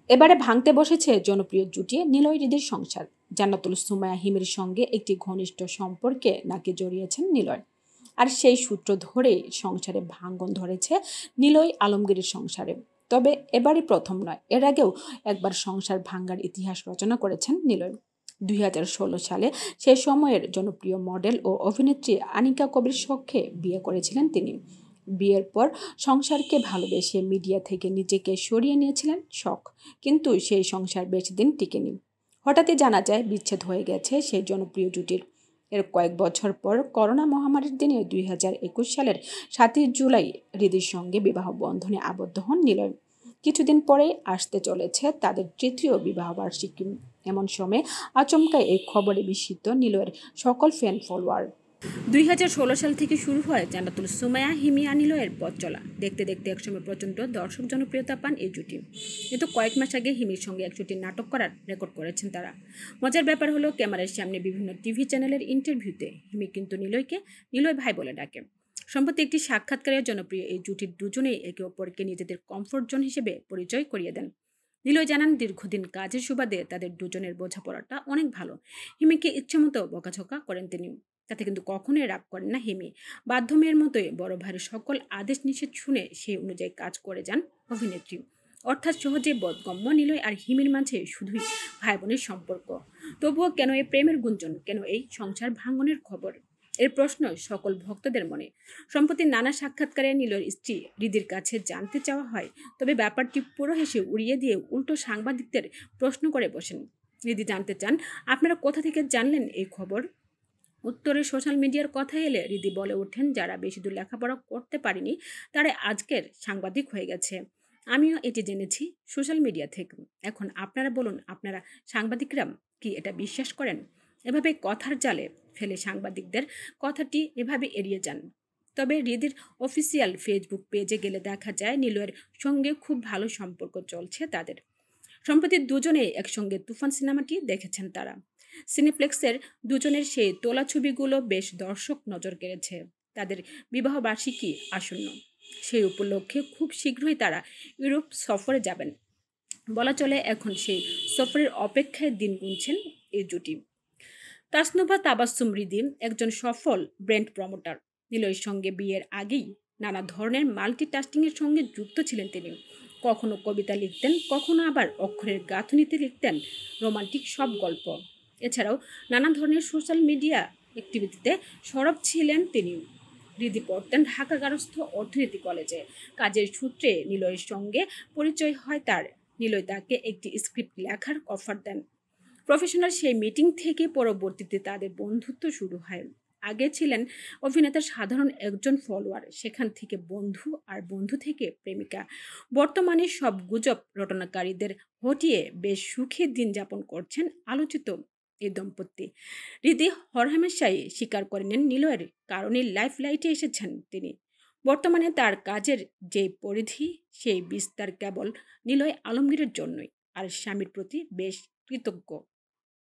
এবারে ভাঙতে বসেছে জনপ্রিয় জুটি নিলয় হৃদির সংসার। জান্নাতুল সুমাইয়া হিমির সঙ্গে একটি ঘনিষ্ঠ সম্পর্কে নাকি জড়িয়েছেন নিলয়। আর সেই সূত্র ধরেই সংসারে ভাঙন ধরেছে নিলয় আলমগীরের সংসারে। তবে এবারই প্রথম নয়, এর আগেও একবার সংসার ভাঙ্গার ইতিহাস রচনা করেছেন নিলয়। 2016 সালে সে সময়ের জনপ্রিয় মডেল ও অভিনেত্রী আনিকা কবির সঙ্গে বিয়ে করেছিলেন তিনি। বিয়ের পর সংসারকে ভালোবেসে মিডিয়া থেকে নিজেকে সরিয়ে নিয়েছিলেন শখ, কিন্তু সেই সংসার বেশি দিন টিকেনি। হঠাৎই জানা যায় বিচ্ছেদ হয়ে গেছে সেই জনপ্রিয় জুটির। এর কয়েক বছর পর করোনা মহামারীর দিনে 2021 সালের 7 জুলাই হৃদির সঙ্গে বিবাহ বন্ধনে আবদ্ধ হন নিলয়। কিছুদিন পরেই আসতে চলেছে তাদের তৃতীয় বিবাহবার্ষিকী। এমন সময় আচমকা এই খবরে বিস্মিত নিলয়ের সকল ফ্যান ফলোয়ার। 2016 সাল থেকে শুরু হয় জান্নাতুল সুমাইয়া হিমি নিলয়ের পথ চলা। দেখতে দেখতে একসময় প্রচণ্ড দর্শক জনপ্রিয়তা পান এই জুটি। কিন্তু কয়েক মাস আগে হিমির সঙ্গে এক জুটি নাটক করার রেকর্ড করেছেন তারা। মজার ব্যাপার হলো, ক্যামেরার সামনে বিভিন্ন টিভি চ্যানেলের ইন্টারভিউতে হিমি কিন্তু নিলয়কে নিলয় ভাই বলে ডাকে। সম্প্রতি একটি সাক্ষাৎকারে জনপ্রিয় এই জুটির দুজনেই একে অপরকে নিজেদের কমফোর্ট জোন হিসেবে পরিচয় করিয়ে দেন। নিলয় জানান, দীর্ঘদিন কাজের সুবাদে তাদের দুজনের বোঝাপড়াটা অনেক ভালো। হিমিকে ইচ্ছেমতো বকাঝকা করেন তিনি, তাতে কিন্তু কখনোই রাগ করেন না হিমি। বাধ্য মেয়ের মতোই বড় ভাইয়ের সকল আদেশ নিষেধ শুনে সেই অনুযায়ী কাজ করে যান অভিনেত্রী। অর্থাৎ সহজে বোধগম্য নিলয় আর হিমির মাঝে শুধুই ভাই বোনের সম্পর্ক। তবুও কেন এই প্রেমের গুঞ্জন, কেন এই সংসার ভাঙনের খবর? এর প্রশ্ন সকল ভক্তদের মনে। সম্প্রতি নানা সাক্ষাৎকারে নিলয়ের স্ত্রী হৃদির কাছে জানতে চাওয়া হয়, তবে ব্যাপারটি পুরো হেসে উড়িয়ে দিয়ে উল্টো সাংবাদিকদের প্রশ্ন করে বসেন। হৃদি জানতে চান, আপনারা কোথা থেকে জানলেন এই খবর? উত্তরে সোশ্যাল মিডিয়ার কথা এলে হৃদি বলে ওঠেন, যারা বেশি দূর লেখাপড়া করতে পারেনি তারা আজকের সাংবাদিক হয়ে গেছে। আমিও এটি জেনেছি সোশ্যাল মিডিয়া থেকে। এখন আপনারা বলুন, আপনারা সাংবাদিকরা কি এটা বিশ্বাস করেন? এভাবে কথার জালে ফেলে সাংবাদিকদের কথাটি এভাবে এড়িয়ে যান। তবে হৃদির অফিসিয়াল ফেসবুক পেজে গেলে দেখা যায় নিলয়ের সঙ্গে খুব ভালো সম্পর্ক চলছে তাদের। সম্প্রতি দুজনে একসঙ্গে তুফান সিনেমাটি দেখেছেন তারা। সিনেপ্লেক্সের দুজনের সেই তোলা ছবিগুলো বেশ দর্শক নজর কেড়েছে। তাদের বিবাহ বার্ষিকী আসন্ন, সেই উপলক্ষে খুব শীঘ্রই তারা ইউরোপ সফরে যাবেন। বলা চলে এখন সেই সফরের অপেক্ষায় দিন গুনছেন এই জুটি। তাসনুভা তাবাসসুম হৃদি একজন সফল ব্র্যান্ড প্রমোটার। নিলয়ের সঙ্গে বিয়ের আগেই নানা ধরনের মাল্টিটাস্কিংয়ের সঙ্গে যুক্ত ছিলেন তিনি। কখনো কবিতা লিখতেন, কখনো আবার অক্ষরের গাঁথুনিতে লিখতেন রোমান্টিক সব গল্প। এছাড়াও নানা ধরনের সোশ্যাল মিডিয়া অ্যাক্টিভিটিতে সরব ছিলেন তিনি। হৃদি পড়তেন ঢাকা গার্হস্থ্য অর্থনীতি কলেজে। কাজের সূত্রে নিলয়ের সঙ্গে পরিচয় হয় তার। নিলয় তাকে একটি স্ক্রিপ্ট লেখার অফার দেন। প্রফেশনাল সেই মিটিং থেকে পরবর্তীতে তাদের বন্ধুত্ব শুরু হয়। আগে ছিলেন অভিনেতার সাধারণ একজন ফলোয়ার, সেখান থেকে বন্ধু, আর বন্ধু থেকে প্রেমিকা। বর্তমানে সব গুজব রটনাকারীদের হটিয়ে বেশ সুখে দিন যাপন করছেন আলোচিত এই দম্পতি। হৃদি হরহামেশাই স্বীকার করে নেন নিলয়ের কারণে লাইফ লাইটে এসেছেন তিনি। বর্তমানে তার কাজের যে পরিধি, সেই বিস্তার কেবল নিলয় আলমগীরের জন্যই, আর স্বামীর প্রতি বেশ কৃতজ্ঞ।